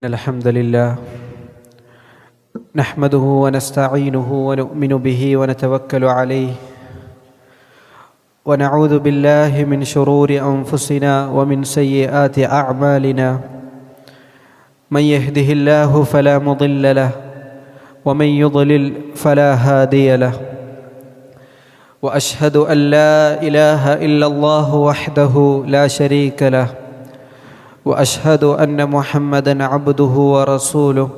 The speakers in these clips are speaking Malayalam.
الحمد لله نحمده ونستعينه ونؤمن به ونتوكل عليه ونعوذ بالله من شرور أنفسنا ومن سيئات أعمالنا من يهده الله فلا مضل له ومن يضلل فلا هادي له وأشهد أن لا إله إلا الله وحده لا شريك له وأشهد أن محمدًا عبده ورسوله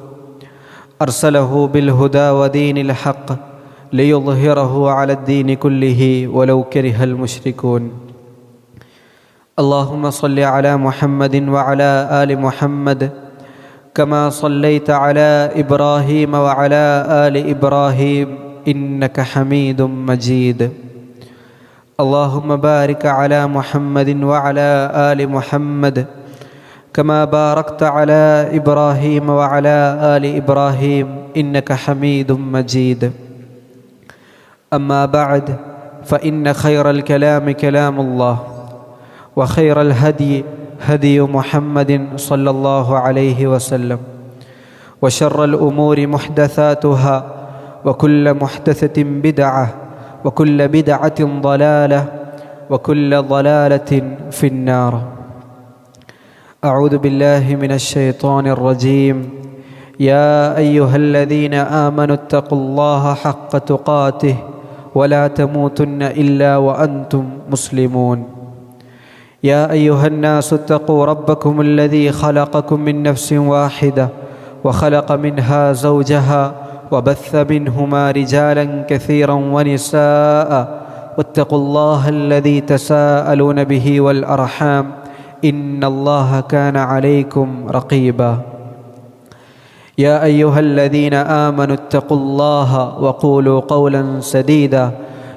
أرسله بالهدى ودين الحق ليظهره على الدين كله ولو كره المشركون اللهم صل على محمد وعلى آل محمد كما صليت على إبراهيم وعلى آل إبراهيم إنك حميد مجيد اللهم بارك على محمد وعلى آل محمد كما باركت على إبراهيم وعلى آل إبراهيم إنك حميد مجيد أما بعد فإن خير الكلام كلام الله وخير الهدي هدي محمد صلى الله عليه وسلم وشر الأمور محدثاتها وكل محدثة بدعة وكل بدعة ضلالة وكل ضلالة في النار أعوذ بالله من الشيطان الرجيم يا أيها الذين آمنوا اتقوا الله حق تقاته ولا تموتن إلا وأنتم مسلمون يا أيها الناس اتقوا ربكم الذي خلقكم من نفس واحدة وخلق منها زوجها وبث منهما رجالا كثيرا ونساء واتقوا الله الذي تساءلون به والأرحام إن الله كان عليكم رقيبا يا أيها الذين آمنوا اتقوا الله وقولوا قولا سديدا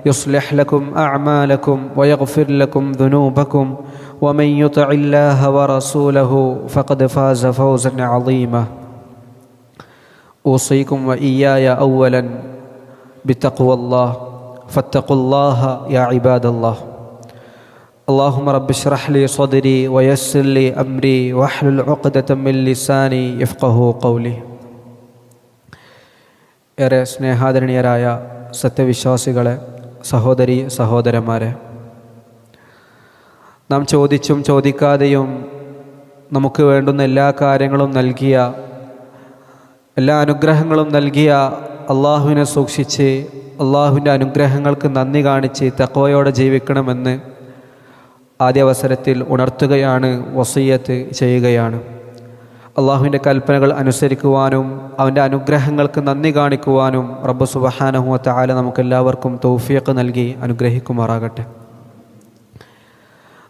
يصلح لكم أعمالكم ويغفر لكم ذنوبكم ومن يطع الله ورسوله فقد فاز فوزا عظيما أوصيكم وإياي أولا بتقوى الله فاتقوا الله يا عباد الله اللهم رب اشرح لي صدري ويسر لي أمري واحلل عقدة من لساني يفقهوا قولي. ഏറെ സ്നേഹാദരണീയരായ സത്യവിശ്വാസികളെ, സഹോദരി സഹോദരന്മാരെ, നാം ചോദിച്ചും ചോദിക്കാതെയും നമുക്ക് വേണ്ടുന്ന എല്ലാ കാര്യങ്ങളും നൽകിയ, എല്ലാ അനുഗ്രഹങ്ങളും നൽകിയ അള്ളാഹുവിനെ സൂക്ഷിച്ച് അള്ളാഹുവിൻ്റെ അനുഗ്രഹങ്ങൾക്ക് നന്ദി കാണിച്ച് തഖ്വയോടെ ജീവിക്കണമെന്ന് ആദ്യ അവസരത്തിൽ ഉണർത്തുകയാണ്, വസിയ്യത്ത് ചെയ്യുകയാണ്. അള്ളാഹുവിൻ്റെ കൽപ്പനകൾ അനുസരിക്കുവാനും അവൻ്റെ അനുഗ്രഹങ്ങൾക്ക് നന്ദി കാണിക്കുവാനും റബ്ബ് സുബ്ഹാനഹു വ തആല നമുക്കെല്ലാവർക്കും തൗഫീഖ് നൽകി അനുഗ്രഹിക്കുമാറാകട്ടെ.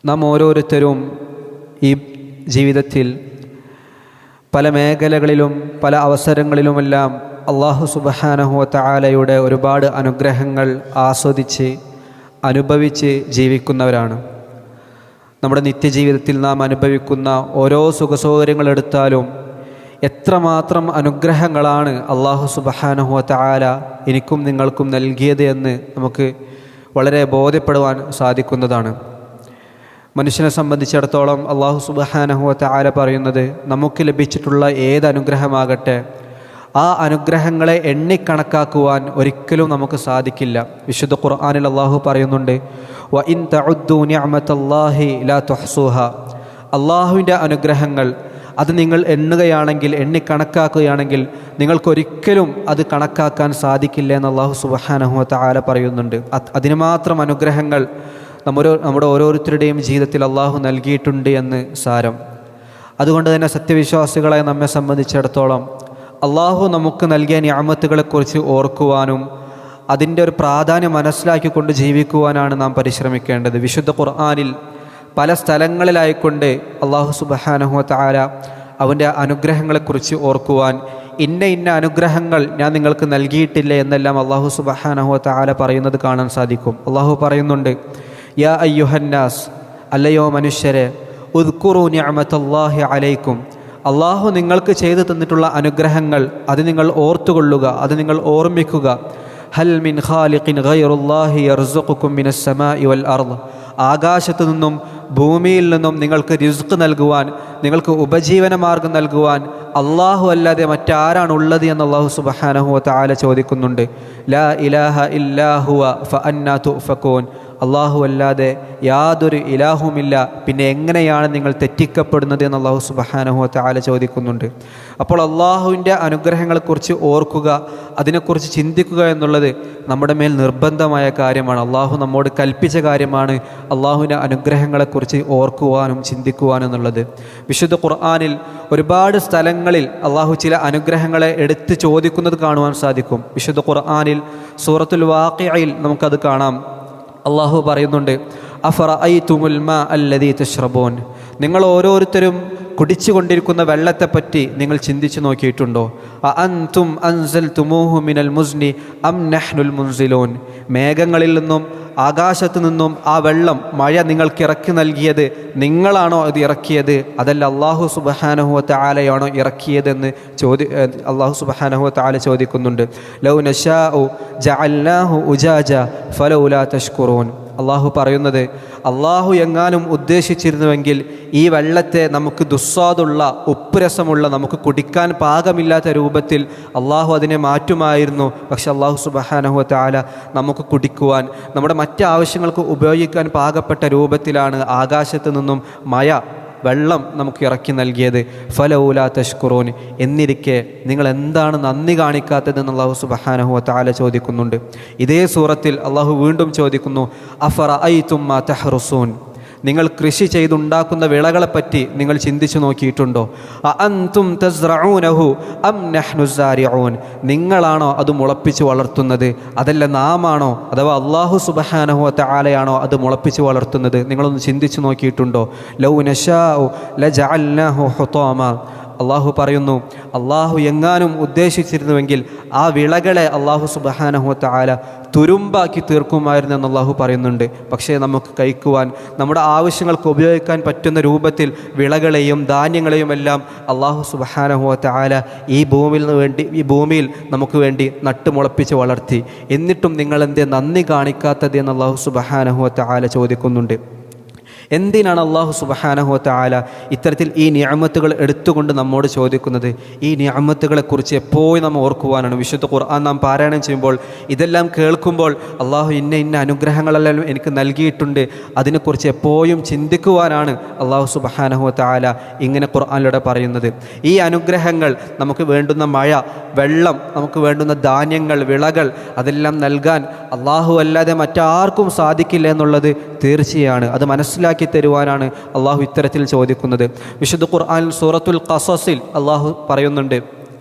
നാം ഓരോരുത്തരും ഈ ജീവിതത്തിൽ പല മേഖലകളിലും പല അവസരങ്ങളിലുമെല്ലാം അള്ളാഹു സുബ്ഹാനഹു വ തആലയുടെ ഒരുപാട് അനുഗ്രഹങ്ങൾ ആസ്വദിച്ച് അനുഭവിച്ച് ജീവിക്കുന്നവരാണ്. നമ്മുടെ നിത്യജീവിതത്തിൽ നാം അനുഭവിക്കുന്ന ഓരോ സുഖസൗകര്യങ്ങൾ എടുത്താലും എത്രമാത്രം അനുഗ്രഹങ്ങളാണ് അള്ളാഹു സുബ്ഹാനഹു വ തആല എനിക്കും നിങ്ങൾക്കും നൽകിയത് എന്ന് നമുക്ക് വളരെ ബോധ്യപ്പെടുവാൻ സാധിക്കുന്നതാണ്. മനുഷ്യനെ സംബന്ധിച്ചിടത്തോളം അള്ളാഹു സുബ്ഹാനഹു വ തആല പറയുന്നത്, നമുക്ക് ലഭിച്ചിട്ടുള്ള ഏത് അനുഗ്രഹമാകട്ടെ ആ അനുഗ്രഹങ്ങളെ എണ്ണിക്കണക്കാക്കുവാൻ ഒരിക്കലും നമുക്ക് സാധിക്കില്ല. വിശുദ്ധ ഖുർആനിൽ അള്ളാഹു പറയുന്നുണ്ട്, വ ഇൻ തഉദ്ദു നിഅമതല്ലാഹി ലാ തുഹ്സുഹ. അള്ളാഹുവിൻ്റെ അനുഗ്രഹങ്ങൾ അത് നിങ്ങൾ എണ്ണുകയാണെങ്കിൽ, എണ്ണിക്കണക്കാക്കുകയാണെങ്കിൽ നിങ്ങൾക്കൊരിക്കലും അത് കണക്കാക്കാൻ സാധിക്കില്ല എന്ന് അള്ളാഹു സുബ്ഹാനഹു വ തആല പറയുന്നുണ്ട്. അതിന് മാത്രം അനുഗ്രഹങ്ങൾ നമ്മുടെ ഓരോരുത്തരുടെയും ജീവിതത്തിൽ അള്ളാഹു നൽകിയിട്ടുണ്ട് എന്ന് സാരം. അതുകൊണ്ട് തന്നെ സത്യവിശ്വാസികളെ നമ്മെ സംബന്ധിച്ചിടത്തോളം അള്ളാഹു നമുക്ക് നൽകിയ നിഅമത്തുകളെക്കുറിച്ച് ഓർക്കുവാനും അതിൻ്റെ ഒരു പ്രാധാന്യം മനസ്സിലാക്കിക്കൊണ്ട് ജീവിക്കുവാനാണ് നാം പരിശ്രമിക്കേണ്ടത്. വിശുദ്ധ ഖുർആനിൽ പല സ്ഥലങ്ങളിലായിക്കൊണ്ട് അള്ളാഹു സുബ്ഹാനഹു വ തആല അവൻ്റെ അനുഗ്രഹങ്ങളെക്കുറിച്ച് ഓർക്കുവാൻ, ഇന്ന അനുഗ്രഹങ്ങൾ ഞാൻ നിങ്ങൾക്ക് നൽകിയിട്ടില്ല എന്നെല്ലാം അള്ളാഹു സുബ്ഹാനഹു വ തആല പറയുന്നത് കാണാൻ സാധിക്കും. അള്ളാഹു പറയുന്നുണ്ട്, യാ അയ്യുഹന്നാസ്, അല്ലയോ മനുഷ്യരെ, ഉദ്കുറു നിഅമതല്ലാഹി അലൈക്കും, അള്ളാഹു നിങ്ങൾക്ക് ചെയ്തു തന്നിട്ടുള്ള അനുഗ്രഹങ്ങൾ അത് നിങ്ങൾ ഓർത്തുകൊള്ളുക, അത് നിങ്ങൾ ഓർമ്മിക്കുക. ഹൽ മിൻ ഖാലിഖിൻ ഗൈറുല്ലാഹി യർസുഖുക്കും മിനസ് സമാഇ വൽ അർദ്, ആകാശത്തു നിന്നും ഭൂമിയിൽ നിന്നും നിങ്ങൾക്ക് റിസ്ക് നൽകുവാൻ, നിങ്ങൾക്ക് ഉപജീവന മാർഗം നൽകുവാൻ അള്ളാഹു അല്ലാതെ മറ്റാരാണുള്ളത് എന്ന് അള്ളാഹു സുബ്ഹാനഹു വ തആല ചോദിക്കുന്നുണ്ട്. ലാ ഇലാഹ ഇല്ലാ ഹുവ ഫഅന്നാ തുഫകൂൻ. അള്ളാഹു അല്ലാതെ യാതൊരു ഇലാഹുമില്ല, പിന്നെ എങ്ങനെയാണ് നിങ്ങൾ തെറ്റിക്കപ്പെടുന്നത് എന്ന് അള്ളാഹു സുബ്ഹാനഹു വ തആല ചോദിക്കുന്നുണ്ട്. അപ്പോൾ അള്ളാഹുവിൻ്റെ അനുഗ്രഹങ്ങളെക്കുറിച്ച് ഓർക്കുക, അതിനെക്കുറിച്ച് ചിന്തിക്കുക എന്നുള്ളത് നമ്മുടെ മേൽ നിർബന്ധമായ കാര്യമാണ്. അള്ളാഹു നമ്മോട് കൽപ്പിച്ച കാര്യമാണ് അള്ളാഹുവിൻ്റെ അനുഗ്രഹങ്ങളെക്കുറിച്ച് ഓർക്കുവാനും ചിന്തിക്കുവാനും എന്നുള്ളത്. വിശുദ്ധ ഖുർആനിൽ ഒരുപാട് സ്ഥലങ്ങളിൽ അള്ളാഹു ചില അനുഗ്രഹങ്ങളെ എടുത്ത് ചോദിക്കുന്നത് കാണുവാൻ സാധിക്കും. വിശുദ്ധ ഖുർആനിൽ സൂറത്തുൽ വാഖിഅയിൽ നമുക്കത് കാണാം. അള്ളാഹു പറയുന്നുണ്ട്, അഫറഅയ്തുമുൽ മാ അല്ലദീ തശ്റബൂൻ. നിങ്ങൾ ഓരോരുത്തരും കുടിച്ചുകൊണ്ടിരിക്കുന്ന വെള്ളത്തെപ്പറ്റി നിങ്ങൾ ചിന്തിച്ചു നോക്കിയിട്ടുണ്ടോ? അഅൻതും അൻസൽതുമൂഹു മിനൽ മുസ്നി അം നഹ്നുൽ മുൻസിലൂൻ. മേഘങ്ങളിൽ നിന്നും ആകാശത്തു നിന്നും ആ വെള്ളം, മഴ നിങ്ങൾക്ക് ഇറക്കി നൽകിയത് നിങ്ങളാണോ അത് ഇറക്കിയത്, അതല്ല അള്ളാഹു സുബ്ഹാനഹു വ തആലയാണോ ഇറക്കിയതെന്ന് അള്ളാഹു സുബ്ഹാനഹു വ തആല ചോദിക്കുന്നുണ്ട്. ലൗ നശാഉ ജഅൽനാഹു ഉജാജ ഫലൗലാ തഷ്കുറൂൻ. അള്ളാഹു പറയുന്നത്, അള്ളാഹു എങ്ങാനും ഉദ്ദേശിച്ചിരുന്നുവെങ്കിൽ ഈ വെള്ളത്തെ നമുക്ക് ദുസ്വാദുള്ള, ഉപ്പ് രസമുള്ള, നമുക്ക് കുടിക്കാൻ പാകമില്ലാത്ത രൂപത്തിൽ അള്ളാഹു അതിനെ മാറ്റുമായിരുന്നു. പക്ഷെ അള്ളാഹു സുബ്ഹാനഹു വ തആല നമുക്ക് കുടിക്കുവാൻ, നമ്മുടെ മറ്റ് ആവശ്യങ്ങൾക്ക് ഉപയോഗിക്കാൻ പാകപ്പെട്ട രൂപത്തിലാണ് ആകാശത്ത് നിന്നും മഴ, വെള്ളം നമുക്ക് ഇറക്കി നൽകിയത്. ഫലൗലാ തഷ്കുറൂൻ. എന്നിരിക്കെ നിങ്ങൾ എന്താണ് നന്ദി കാണിക്കാത്തതെന്ന് അല്ലാഹു സുബ്ഹാനഹു വ തആല ചോദിക്കുന്നുണ്ട്. ഇതേ സൂറത്തിൽ അള്ളാഹു വീണ്ടും ചോദിക്കുന്നു, അഫറഅയ്തും മാ തഹ്റുസൂൻ. നിങ്ങൾ കൃഷി ചെയ്തുണ്ടാക്കുന്ന വിളകളെപ്പറ്റി നിങ്ങൾ ചിന്തിച്ചു നോക്കിയിട്ടുണ്ടോ? അഅൻതും തസ്റഊനഹു അം നഹ്നു സാരിഊൻ. നിങ്ങളാണോ അത് മുളപ്പിച്ച് വളർത്തുന്നത്, അതല്ല നാമാണോ, അഥവാ അല്ലാഹു സുബ്ഹാനഹു വ തആലയാണോ അത് മുളപ്പിച്ച് വളർത്തുന്നത്? നിങ്ങളൊന്ന് ചിന്തിച്ചു നോക്കിയിട്ടുണ്ടോ? ലൗ നശാഉ ലജഅൽനാഹു ഹുതാമ. അള്ളാഹു പറയുന്നു, അള്ളാഹു എങ്ങാനും ഉദ്ദേശിച്ചിരുന്നുവെങ്കിൽ ആ വിളകളെ അള്ളാഹു സുബ്ഹാനഹു വ തആല തുരുമ്പാക്കി തീർക്കുമായിരുന്നു എന്ന് അള്ളാഹു പറയുന്നുണ്ട്. പക്ഷേ നമുക്ക് കഴിക്കുവാൻ, നമ്മുടെ ആവശ്യങ്ങൾക്ക് ഉപയോഗിക്കാൻ പറ്റുന്ന രൂപത്തിൽ വിളകളെയും ധാന്യങ്ങളെയും എല്ലാം അള്ളാഹു സുബ്ഹാനഹു വ തആല ഈ ഭൂമിയിൽ നമുക്ക് വേണ്ടി നട്ടുമുളപ്പിച്ച് വളർത്തി. എന്നിട്ടും നിങ്ങളെന്തേ നന്ദി കാണിക്കാത്തത് എന്ന് അള്ളാഹു സുബ്ഹാനഹു വ തആല ചോദിക്കുന്നുണ്ട്. എന്തിനാണ് അല്ലാഹു സുബ്ഹാനഹു വ തആല ഇത്തരത്തിൽ ഈ നിഅമത്തുകൾ എടുത്തുകൊണ്ട് നമ്മോട് ചോദിക്കുന്നത്? ഈ നിഅമത്തുകളെക്കുറിച്ച് എപ്പോഴും നാം ഓർക്കുവാനാണ്. വിശുദ്ധ ഖുർആൻ നാം പാരായണം ചെയ്യുമ്പോൾ, ഇതെല്ലാം കേൾക്കുമ്പോൾ അള്ളാഹു ഇന്ന അനുഗ്രഹങ്ങളെല്ലാം എനിക്ക് നൽകിയിട്ടുണ്ട്, അതിനെക്കുറിച്ച് എപ്പോഴും ചിന്തിക്കുവാനാണ് അല്ലാഹു സുബ്ഹാനഹു വ തആല ഇങ്ങനെ ഖുർആനിലൂടെ പറയുന്നത്. ഈ അനുഗ്രഹങ്ങൾ, നമുക്ക് വേണ്ടുന്ന മഴ, വെള്ളം, നമുക്ക് വേണ്ടുന്ന ധാന്യങ്ങൾ, വിളകൾ, അതെല്ലാം നൽകാൻ അള്ളാഹു അല്ലാതെ മറ്റാർക്കും സാധിക്കില്ല എന്നുള്ളത് തീർച്ചയാണ്. അത് മനസ്സിലാക്കി തരുവാനാണ് അള്ളാഹു ഇത്തരത്തിൽ ചോദിക്കുന്നത്. വിശുദ്ധ ഖുർആൻ സൂറത്തുൽ ഖസസിൽ അള്ളാഹു പറയുന്നുണ്ട്,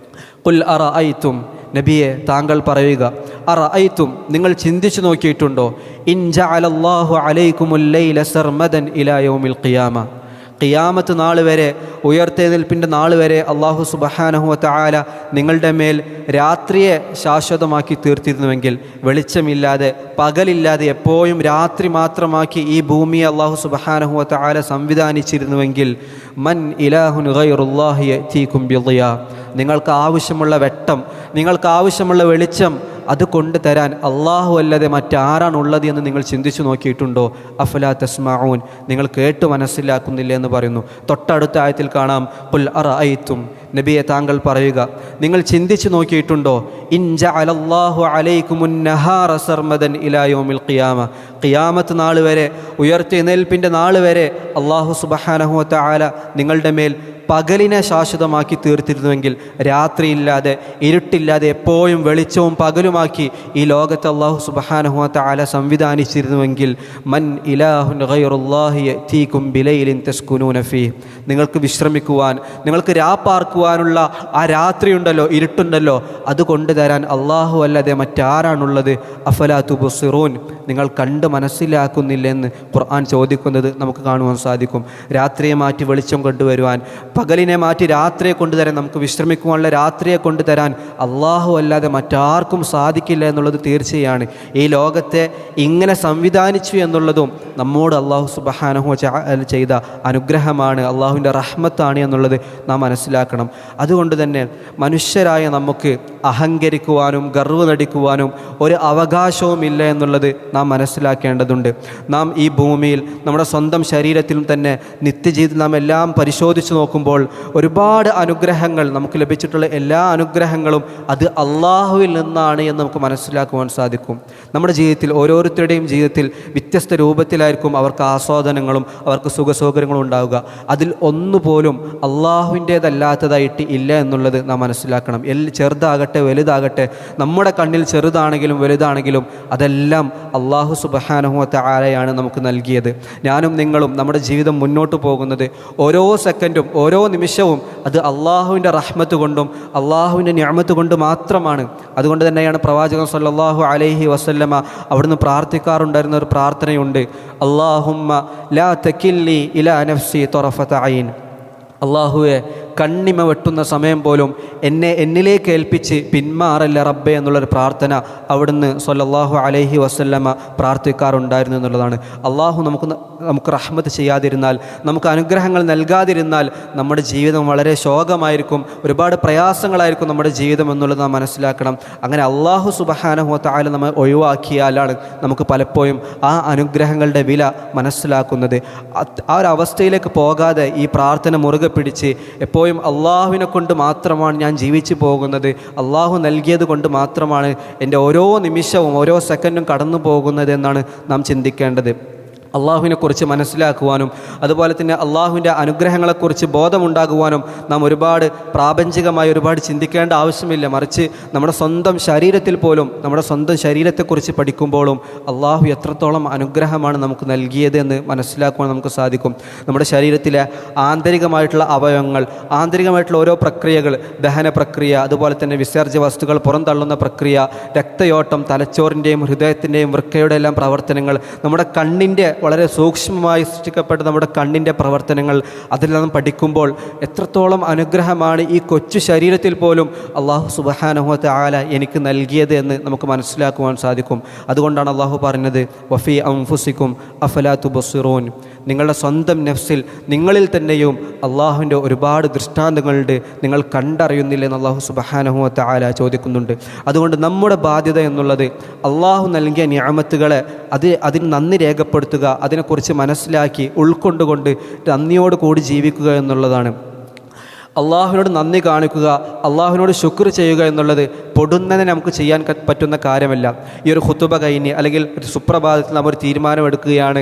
ഖുൽ അറഅയ്തും, നബിയെ താങ്കൾ പറയുക, അറഅയ്തും, നിങ്ങൾ ചിന്തിച്ചു നോക്കിയിട്ടുണ്ടോ, ഇൻ ജഅലല്ലാഹു അലൈക്കുമുൽ ലൈല സർമദൻ ഇലാ യൗമിൽ ഖിയാമ. ഖിയാമത്ത് നാൾ വരെ, ഉയർത്തെഴുന്നേൽപ്പിൻ്റെ നാൾ വരെ അള്ളാഹു സുബ്ഹാനഹു വ തആല നിങ്ങളുടെ മേൽ രാത്രിയെ ശാശ്വതമാക്കി തീർത്തിരുന്നുവെങ്കിൽ, വെളിച്ചമില്ലാതെ പകലില്ലാതെ എപ്പോഴും രാത്രി മാത്രമാക്കി ഈ ഭൂമിയെ അള്ളാഹു സുബ്ഹാനഹു വ തആല സംവിധാനിച്ചിരുന്നുവെങ്കിൽ, മൻ ഇലാഹുൻ ഗൈറുല്ലാഹി യഅതീകും ബിളിയാ. നിങ്ങൾക്ക് ആവശ്യമുള്ള വെട്ടം, നിങ്ങൾക്ക് ആവശ്യമുള്ള വെളിച്ചം അത് കൊണ്ടുതരാൻ അള്ളാഹു അല്ലാതെ മറ്റാരാണുള്ളത് എന്ന് നിങ്ങൾ ചിന്തിച്ചു നോക്കിയിട്ടുണ്ടോ? അഫലാ തസ്മഊൻ, നിങ്ങൾ കേട്ട് മനസ്സിലാക്കുന്നില്ല എന്ന് പറയുന്നു. തൊട്ടടുത്ത ആയത്തിൽ കാണാം, ഖുൽ അറഅയ്തും, നബിയെ താങ്കൾ പറയുക, നിങ്ങൾ ചിന്തിച്ചു നോക്കിയിട്ടുണ്ടോ, ഇൻ ജഅലല്ലാഹു അലൈക്കുമുൻ നഹാറ സർമദൻ ഇലാ യൗമിൽ ഖിയാമ. ഖിയാമത്ത് നാൾ വരെ, ഉയർത്തെഴുന്നേൽപ്പിൻ്റെ നാൾ വരെ അള്ളാഹു സുബ്ഹാനഹു വ തആല നിങ്ങളുടെ മേൽ പകലിനെ ശാശ്വതമാക്കി തീർത്തിരുന്നുവെങ്കിൽ, രാത്രിയില്ലാതെ ഇരുട്ടില്ലാതെ എപ്പോഴും വെളിച്ചവും പകലുമാക്കി ഈ ലോകത്ത് അല്ലാഹു സുബ്ഹാനഹു വ തആല സംവിധാനിച്ചിരുന്നുവെങ്കിൽ, മൻ ഇലാഹുൻ ഗൈറുല്ലാഹി യഅതീകും ബിലൈലിൻ തസ്കുനൂന ഫീഹ്. നിങ്ങൾക്ക് വിശ്രമിക്കുവാൻ, നിങ്ങൾക്ക് രാപ്പാർക്കുവാനുള്ള ആ രാത്രിയുണ്ടല്ലോ, ഇരുട്ടുണ്ടല്ലോ, അത് കൊണ്ടുതരാൻ അള്ളാഹു അല്ലാതെ മറ്റാരാണുള്ളത്? അഫലാ തുബ്സിറൂൻ, നിങ്ങൾ കണ്ട് മനസ്സിലാക്കുന്നില്ലെന്ന് ഖുർആൻ ചോദിക്കുന്നത് നമുക്ക് കാണുവാൻ സാധിക്കും. രാത്രിയെ മാറ്റി വെളിച്ചം കൊണ്ടുവരുവാൻ, പകലിനെ മാറ്റി രാത്രിയെ കൊണ്ടുതരാൻ, നമുക്ക് വിശ്രമിക്കുവാനുള്ള രാത്രിയെ കൊണ്ടുതരാൻ അള്ളാഹു അല്ലാതെ മറ്റാർക്കും സാധിക്കില്ല എന്നുള്ളത് തീർച്ചയാണ്. ഈ ലോകത്തെ ഇങ്ങനെ സംവിധാനിച്ചു എന്നുള്ളതും നമ്മോട് അള്ളാഹു സുബ്ഹാനഹു വതആല ചെയ്ത അനുഗ്രഹമാണ്, അള്ളാഹുവിൻ്റെ റഹ്മത്താണ് എന്നുള്ളത് നാം മനസ്സിലാക്കണം. അതുകൊണ്ട് തന്നെ മനുഷ്യരായ നമുക്ക് അഹങ്കരിക്കുവാനും ഗർവ് നടിക്കുവാനും ഒരു അവകാശവും ഇല്ല എന്നുള്ളത് നാം മനസ്സിലാക്കേണ്ടതുണ്ട്. നാം ഈ ഭൂമിയിൽ നമ്മുടെ സ്വന്തം ശരീരത്തിലും തന്നെ നിത്യജീവിതത്തിൽ നാം എല്ലാം പരിശോധിച്ച് നോക്കുമ്പോൾ ഒരുപാട് അനുഗ്രഹങ്ങൾ നമുക്ക് ലഭിച്ചിട്ടുള്ള എല്ലാ അനുഗ്രഹങ്ങളും അത് അള്ളാഹുവിൽ നിന്നാണ് എന്ന് നമുക്ക് മനസ്സിലാക്കുവാൻ സാധിക്കും. നമ്മുടെ ജീവിതത്തിൽ ഓരോരുത്തരുടെയും ജീവിതത്തിൽ വ്യത്യസ്ത രൂപത്തിലായിരിക്കും അവർക്ക് ആസ്വാദനങ്ങളും അവർക്ക് സുഖസൗകര്യങ്ങളും ഉണ്ടാവുക. അതിൽ ഒന്നുപോലും അള്ളാഹുവിൻ്റേതല്ലാത്തതായിട്ട് ഇല്ല എന്നുള്ളത് നാം മനസ്സിലാക്കണം. ചെറുതാകട്ടെ വലുതാകട്ടെ, നമ്മുടെ കണ്ണിൽ ചെറുതാണെങ്കിലും വലുതാണെങ്കിലും അതെല്ലാം അള്ളാഹു സുബ്ഹാനഹു വതആലയാണ് നമുക്ക് നൽകിയത്. ഞാനും നിങ്ങളും നമ്മുടെ ജീവിതം മുന്നോട്ട് പോകുന്നത് ഓരോ സെക്കൻഡും ഓരോ നിമിഷവും അത് അള്ളാഹുവിൻ്റെ റഹ്മത്ത് കൊണ്ടും അള്ളാഹുവിൻ്റെ നിഅമത്ത് കൊണ്ട് മാത്രമാണ്. അതുകൊണ്ട് തന്നെയാണ് പ്രവാചകൻ സല്ലല്ലാഹു അലൈഹി വസല്ലമ അവിടുന്ന് പ്രാർത്ഥിക്കാറുണ്ടായിരുന്ന ഒരു പ്രാർത്ഥനയുണ്ട്, അല്ലാഹുമ്മ ലാ തകില്ലി ഇലാ നഫ്സി ത്വറഫത ഐൻ. അള്ളാഹുവെ, കണ്ണിമ വെട്ടുന്ന സമയം പോലും എന്നിലേക്ക് ഏൽപ്പിച്ച് പിന്മാറല്ല റബ്ബേ എന്നുള്ളൊരു പ്രാർത്ഥന അവിടുന്ന് സ്വല്ലല്ലാഹു അലൈഹി വസല്ലമ പ്രാർത്ഥിക്കാറുണ്ടായിരുന്നു എന്നുള്ളതാണ്. അള്ളാഹു നമുക്ക് റഹ്മത്ത് ചെയ്യാതിരുന്നാൽ, നമുക്ക് അനുഗ്രഹങ്ങൾ നൽകാതിരുന്നാൽ നമ്മുടെ ജീവിതം വളരെ ശോകമായിരിക്കും, ഒരുപാട് പ്രയാസങ്ങളായിരിക്കും നമ്മുടെ ജീവിതം എന്നുള്ളത് നാം മനസ്സിലാക്കണം. അങ്ങനെ അള്ളാഹു സുബ്ഹാനഹു വതആല നമ്മൾ ഒഴിവാക്കിയാലാണ് നമുക്ക് പലപ്പോഴും ആ അനുഗ്രഹങ്ങളുടെ വില മനസ്സിലാക്കുന്നത്. ആ ഒരു അവസ്ഥയിലേക്ക് പോകാതെ ഈ പ്രാർത്ഥന മുറുകെ പിടിച്ച് എപ്പോഴും അള്ളാഹുവിനെ കൊണ്ട് മാത്രമാണ് ഞാൻ ജീവിച്ചു പോകുന്നത്, അള്ളാഹു നൽകിയത് കൊണ്ട് മാത്രമാണ് എൻ്റെ ഓരോ നിമിഷവും ഓരോ സെക്കൻഡും കടന്നു പോകുന്നത് എന്നാണ് നാം ചിന്തിക്കേണ്ടത്. അള്ളാഹുവിനെക്കുറിച്ച് മനസ്സിലാക്കുവാനും അതുപോലെ തന്നെ അള്ളാഹുവിൻ്റെ അനുഗ്രഹങ്ങളെക്കുറിച്ച് ബോധമുണ്ടാകുവാനും നാം ഒരുപാട് പ്രാപഞ്ചികമായി ഒരുപാട് ചിന്തിക്കേണ്ട ആവശ്യമില്ല. മറിച്ച് നമ്മുടെ സ്വന്തം ശരീരത്തിൽ പോലും നമ്മുടെ സ്വന്തം ശരീരത്തെക്കുറിച്ച് പഠിക്കുമ്പോഴും അള്ളാഹു എത്രത്തോളം അനുഗ്രഹമാണ് നമുക്ക് നൽകിയത് എന്ന് മനസ്സിലാക്കുവാൻ നമുക്ക് സാധിക്കും. നമ്മുടെ ശരീരത്തിലെ ആന്തരികമായിട്ടുള്ള അവയവങ്ങൾ, ആന്തരികമായിട്ടുള്ള ഓരോ പ്രക്രിയകൾ, ദഹന പ്രക്രിയ, അതുപോലെ തന്നെ വിസർജ്യ വസ്തുക്കൾ പുറന്തള്ളുന്ന പ്രക്രിയ, രക്തയോട്ടം, തലച്ചോറിൻ്റെയും ഹൃദയത്തിൻ്റെയും വൃക്കയുടെ എല്ലാം പ്രവർത്തനങ്ങൾ, നമ്മുടെ കണ്ണിൻ്റെ വളരെ സൂക്ഷ്മമായി സൃഷ്ടിക്കപ്പെട്ട നമ്മുടെ കണ്ണിൻ്റെ പ്രവർത്തനങ്ങൾ, അതെല്ലാം പഠിക്കുമ്പോൾ എത്രത്തോളം അനുഗ്രഹമാണ് ഈ കൊച്ചു ശരീരത്തിൽ പോലും അള്ളാഹു സുബ്ഹാനഹു വതആല എനിക്ക് നൽകിയത് എന്ന് നമുക്ക് മനസ്സിലാക്കുവാൻ സാധിക്കും. അതുകൊണ്ടാണ് അള്ളാഹു പറഞ്ഞത്, വഫീ അൻഫുസിക്കും അഫലാ തുബസ്സിറൂൻ. നിങ്ങളുടെ സ്വന്തം നഫ്സിൽ നിങ്ങളിൽ തന്നെയും അള്ളാഹുവിൻ്റെ ഒരുപാട് ദൃഷ്ടാന്തങ്ങളുണ്ട്, നിങ്ങൾ കണ്ടറിയുന്നില്ലെന്ന് അള്ളാഹു സുബ്ഹാനഹു വതആല ചോദിക്കുന്നുണ്ട്. അതുകൊണ്ട് നമ്മുടെ ബാധ്യത എന്നുള്ളത് അള്ളാഹു നൽകിയ നിഅമത്തുകളെ അതിന് നന്ദി രേഖപ്പെടുത്തുക, അതിനെക്കുറിച്ച് മനസ്സിലാക്കി ഉൾക്കൊണ്ടുകൊണ്ട് നന്ദിയോട് കൂടി ജീവിക്കുക എന്നുള്ളതാണ്. അള്ളാഹുവിനോട് നന്ദി കാണിക്കുക, അള്ളാഹുവിനോട് ശുക്ർ ചെയ്യുക എന്നുള്ളത് പൊടുന്നതിന് നമുക്ക് ചെയ്യാൻ പറ്റുന്ന കാര്യമല്ല. ഈ ഒരു ഖുതുബ കഴിഞ്ഞ് അല്ലെങ്കിൽ ഒരു സുപ്രഭാതത്തിൽ നാം ഒരു തീരുമാനമെടുക്കുകയാണ്,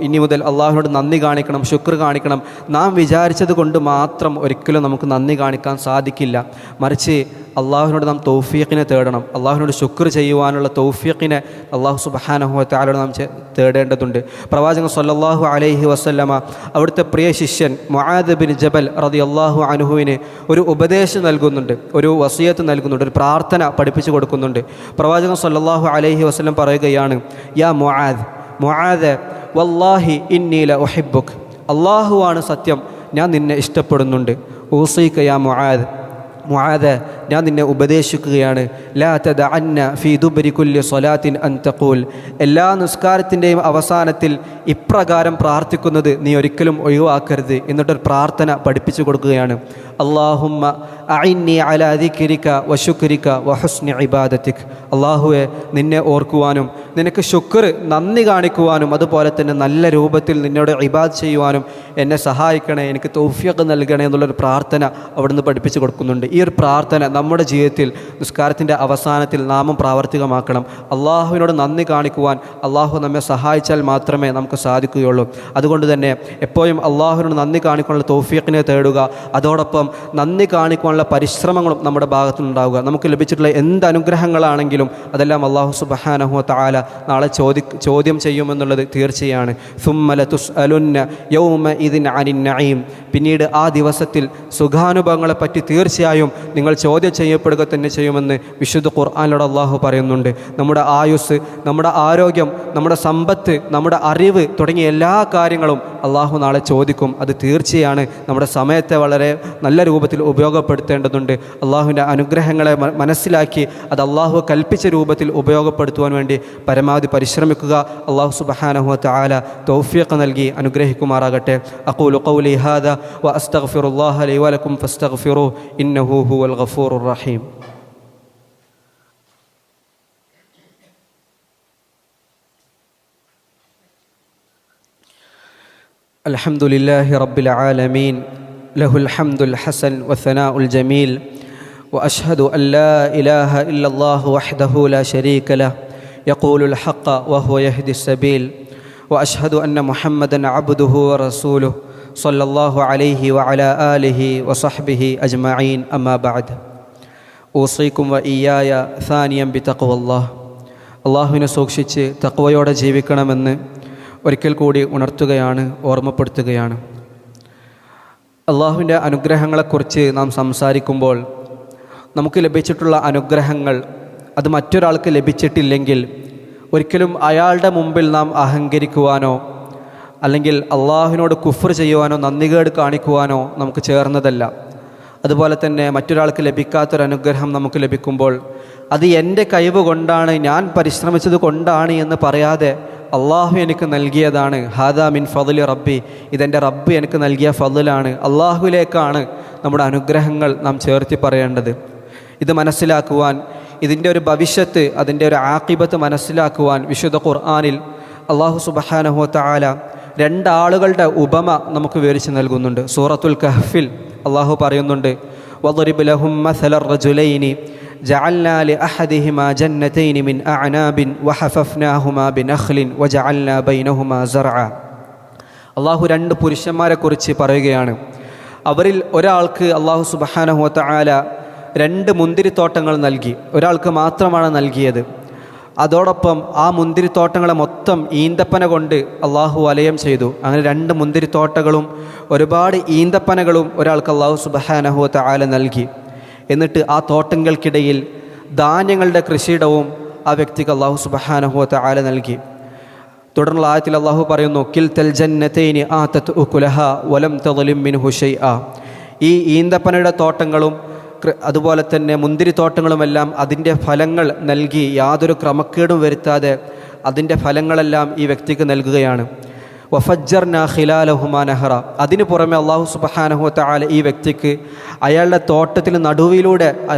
ഇനി മുതൽ അള്ളാഹുവിനോട് നന്ദി കാണിക്കണം, ശുക്ർ കാണിക്കണം. നാം വിചാരിച്ചത് കൊണ്ട് മാത്രം ഒരിക്കലും നമുക്ക് നന്ദി കാണിക്കാൻ സാധിക്കില്ല. മറിച്ച് അള്ളാഹുവിനോട് നാം തൗഫീഖിനെ തേടണം. അള്ളാഹുവിനോട് ശുക്ർ ചെയ്യുവാനുള്ള തൗഫീഖിനെ അള്ളാഹു സുബ്ഹാനഹു വതആലയോട് നാം തേടേണ്ടതുണ്ട്. പ്രവാചകൻ സല്ലല്ലാഹു അലൈഹി വസല്ലമ അവിടുത്തെ പ്രിയ ശിഷ്യൻ മുആദ് ബിൻ ജബൽ റളിയല്ലാഹു അൻഹുവിന് ഒരു ഉപദേശം നൽകുന്നുണ്ട്, ഒരു വസിയത്ത് നൽകുന്നുണ്ട്, ഒരു പ്രാർത്ഥന പഠിപ്പിച്ചു കൊടുക്കുന്നുണ്ട്. പ്രവാചകൻ സല്ലല്ലാഹു അലൈഹി വസല്ലം പറയുകയാണ്, യാ മുആദ് വല്ലാഹി ഇന്നി ല ഉഹിബ്ബുക്. അള്ളാഹുവാണ് സത്യം, ഞാൻ നിന്നെ ഇഷ്ടപ്പെടുന്നുണ്ട്. ഊസീക യാ മുആദ്, ഞാൻ നിന്നെ ഉപദേശിക്കുകയാണ്, ലാ തദഅന്ന ഫീ ദുബരി കുല്ലി സ്വലാത്തിൻ അൻ തഖൂൽ. എല്ലാ നിസ്കാരത്തിൻ്റെയും അവസാനത്തിൽ ഇപ്രകാരം പ്രാർത്ഥിക്കുന്നത് നീ ഒരിക്കലും ഒഴിവാക്കരുത്. എന്നിട്ടൊരു പ്രാർത്ഥന പഠിപ്പിച്ചു കൊടുക്കുകയാണ്, അല്ലാഹുമ്മ അഇന്നി അലാ ദിക്രിക വശുക്രിക വഹുസ്നി ഇബാദതിക്. അള്ളാഹുവെ, നിന്നെ ഓർക്കുവാനും നിനക്ക് ശുക്ർ നന്ദി കാണിക്കുവാനും അതുപോലെ തന്നെ നല്ല രൂപത്തിൽ നിന്നോട് ഇബാദ് ചെയ്യുവാനും എന്നെ സഹായിക്കണേ, എനിക്ക് തൗഫീഖ് നൽകണേ എന്നുള്ളൊരു പ്രാർത്ഥന അവിടുന്ന് പഠിപ്പിച്ചു കൊടുക്കുന്നുണ്ട്. ഈ ഒരു പ്രാർത്ഥന നമ്മുടെ ജീവിതത്തിൽ നിസ്കാരത്തിൻ്റെ അവസാനത്തിൽ നാമും പ്രാവർത്തികമാക്കണം. അള്ളാഹുവിനോട് നന്ദി കാണിക്കുവാൻ അള്ളാഹു നമ്മെ സഹായിച്ചാൽ മാത്രമേ നമുക്ക് സാധിക്കുകയുള്ളൂ. അതുകൊണ്ട് തന്നെ എപ്പോഴും അള്ളാഹുവിനോട് നന്ദി കാണിക്കാനുള്ള തൗഫീഖിനെ തേടുക. അതോടൊപ്പം നന്ദി കാണിക്കാനുള്ള പരിശ്രമങ്ങളും നമ്മുടെ ഭാഗത്തുനിന്നുണ്ടാവുക. നമുക്ക് ലഭിച്ചിട്ടുള്ള എന്ത് അനുഗ്രഹങ്ങളാണെങ്കിലും അതെല്ലാം അള്ളാഹു സുബ്ഹാനഹു വതആല നാളെ ചോദ്യം ചെയ്യുമെന്നുള്ളത് തീർച്ചയാണ്. സുമ്മ ലതുസ്അലുന്ന യൗമഇദിൻ അനിൻ നഈം. പിന്നീട് ആ ദിവസത്തിൽ സുഖാനുഭവങ്ങളെപ്പറ്റി തീർച്ചയായും നിങ്ങൾ ചോദ്യം ചെയ്യപ്പെടുക തന്നെ ചെയ്യുമെന്ന് വിശുദ്ധ ഖുർആനിലൂടെ അള്ളാഹു പറയുന്നുണ്ട്. നമ്മുടെ ആയുസ്, നമ്മുടെ ആരോഗ്യം, നമ്മുടെ സമ്പത്ത്, നമ്മുടെ അറിവ് തുടങ്ങിയ എല്ലാ കാര്യങ്ങളും അള്ളാഹു നാളെ ചോദിക്കും. അത് തീർച്ചയാണ്. നമ്മുടെ സമയത്തെ വളരെ നല്ല രൂപത്തിൽ ഉപയോഗപ്പെടുത്തേണ്ടതുണ്ട്. അള്ളാഹുവിൻ്റെ അനുഗ്രഹങ്ങളെ മനസ്സിലാക്കി അത് അള്ളാഹു കൽപ്പിച്ച രൂപത്തിൽ ഉപയോഗപ്പെടുത്തുവാൻ വേണ്ടി പരമാവധി പരിശ്രമിക്കുക. അള്ളാഹു സുബ്ഹാനഹു വ തആല തൗഫീഖ് നൽകി അനുഗ്രഹിക്കുമാറാകട്ടെ. അഖൂലു ഖൗലി ഹാദാ വ അസ്തഗ്ഫിറുല്ലാഹ ലി വ ലക്കും ഫസ്തഗ്ഫിറൂഹു ഇന്നഹു ഹുവൽ ഗഫൂറുർ റഹീം. അൽഹംദുലില്ലാഹി റബ്ബിൽ ആലമീൻ ലഹുൽ ഹംദുൽ ഹസൻ വസ്സനാഉൽ ജമീൽ വഅശ്ഹദു അൻ ലാ ഇലാഹ ഇല്ലല്ലാഹു വഹ്ദഹു ലാ ശരീക ലഹു യഖൂലുൽ ഹഖ്ഖ വഹുവ യഹ്ദിസ് സബീൽ വഅശ്ഹദു അന്ന മുഹമ്മദൻ അബ്ദുഹു വറസൂലുഹു സ്വല്ലല്ലാഹു അലൈഹി വഅലാ ആലിഹി വസഹ്ബിഹി അജ്മഈൻ. അമ്മാ ബഅദ്. ഊസീകും വഇയ്യായ സാനിയം ബിതഖ്വല്ലാഹ്. അല്ലാഹുവിനെ സൂക്ഷിച്ച് തഖ്വയോടെ ജീവിക്കണമെന്ന് ഒരിക്കൽ കൂടി ഉണർത്തുകയാണ്, ഓർമ്മപ്പെടുത്തുകയാണ്. അള്ളാഹുവിൻ്റെ അനുഗ്രഹങ്ങളെക്കുറിച്ച് നാം സംസാരിക്കുമ്പോൾ നമുക്ക് ലഭിച്ചിട്ടുള്ള അനുഗ്രഹങ്ങൾ അത് മറ്റൊരാൾക്ക് ലഭിച്ചിട്ടില്ലെങ്കിൽ ഒരിക്കലും അയാളുടെ മുമ്പിൽ നാം അഹങ്കരിക്കുവാനോ അല്ലെങ്കിൽ അള്ളാഹുവിനോട് കുഫ്ർ ചെയ്യുവാനോ നന്ദികേട് കാണിക്കുവാനോ നമുക്ക് ചേർന്നതല്ല. അതുപോലെ തന്നെ മറ്റൊരാൾക്ക് ലഭിക്കാത്തൊരനുഗ്രഹം നമുക്ക് ലഭിക്കുമ്പോൾ അത് എൻ്റെ കഴിവ് കൊണ്ടാണ്, ഞാൻ പരിശ്രമിച്ചത് കൊണ്ടാണ് എന്ന് പറയാതെ അള്ളാഹു എനിക്ക് നൽകിയതാണ്, ഹാദാ മിൻ ഫദ്ലി റബ്ബി, ഇതെൻ്റെ റബ്ബ് എനിക്ക് നൽകിയ ഫദ്ലാണ്, അള്ളാഹുവിലേക്കാണ് നമ്മുടെ അനുഗ്രഹങ്ങൾ നാം ചേർത്തി പറയേണ്ടത്. ഇത് മനസ്സിലാക്കുവാൻ, ഇതിൻ്റെ ഒരു ഭവിഷ്യത്ത്, അതിൻ്റെ ഒരു ആഖിബത്ത് മനസ്സിലാക്കുവാൻ വിശുദ്ധ ഖുർആനിൽ അള്ളാഹു സുബ്ഹാനഹു വ തആല രണ്ടാളുകളുടെ ഉപമ നമുക്ക് വിവരിച്ച് നൽകുന്നുണ്ട്. സൂറത്തുൽ കഹ്ഫിൽ അള്ളാഹു പറയുന്നുണ്ട്, വദ്രിബ് ലഹും മസലർ റജുലൈനി ജഅൽനാ ലിഅഹദിഹിമാ ജന്നതൈനി മിൻ അഅനാബിൻ വഹഫഫ്നാഹുമാ ബിനഖ്ലിൻ വജഅൽനാ ബൈനഹുമാ സർഅ. അള്ളാഹു രണ്ട് പുരുഷന്മാരെക്കുറിച്ച് പറയുകയാണ്. അവരിൽ ഒരാൾക്ക് അള്ളാഹു സുബ്ഹാനഹു വ തആല രണ്ട് മുന്തിരിത്തോട്ടങ്ങൾ നൽകി. ഒരാൾക്ക് മാത്രമാണ് നൽകിയത്. അതോടൊപ്പം ആ മുന്തിരിത്തോട്ടങ്ങളെ മൊത്തം ഈന്തപ്പന കൊണ്ട് അള്ളാഹു വലയം ചെയ്തു. അങ്ങനെ രണ്ട് മുന്തിരിത്തോട്ടങ്ങളും ഒരുപാട് ഈന്തപ്പനകളും ഒരാൾക്ക് അള്ളാഹു സുബ്ഹാനഹു വ തആല നൽകി. എന്നിട്ട് ആ തോട്ടങ്ങൾക്കിടയിൽ ധാന്യങ്ങളുടെ കൃഷിയിടവും ആ വ്യക്തിക്ക് അള്ളാഹു സുബ്ഹാനഹു വ തആല നൽകി. തുടർന്നുള്ള ആയത്തിൽ അള്ളാഹു പറയുന്നു, കിൽതൽ ജന്നതൈനി ആതത് ഉകുലഹാ വലം തദ്ലിം മിൻഹു ശൈആ. ഈ ഈന്തപ്പനയുടെ തോട്ടങ്ങളും അതുപോലെ തന്നെ മുന്തിരിത്തോട്ടങ്ങളുമെല്ലാം അതിൻ്റെ ഫലങ്ങൾ നൽകി യാതൊരു ക്രമക്കേടും വരുത്താതെ അതിൻ്റെ ഫലങ്ങളെല്ലാം ഈ വ്യക്തിക്ക് നൽകുകയാണ്. വഫജ്ജർനാ ഖിലാലഹുമാ നഹറ. അതിനു പുറമെ അള്ളാഹു സുബ്ഹാനഹു വ തആല ഈ വ്യക്തിക്ക് അയാളുടെ തോട്ടത്തിന് നടുവിലൂടെ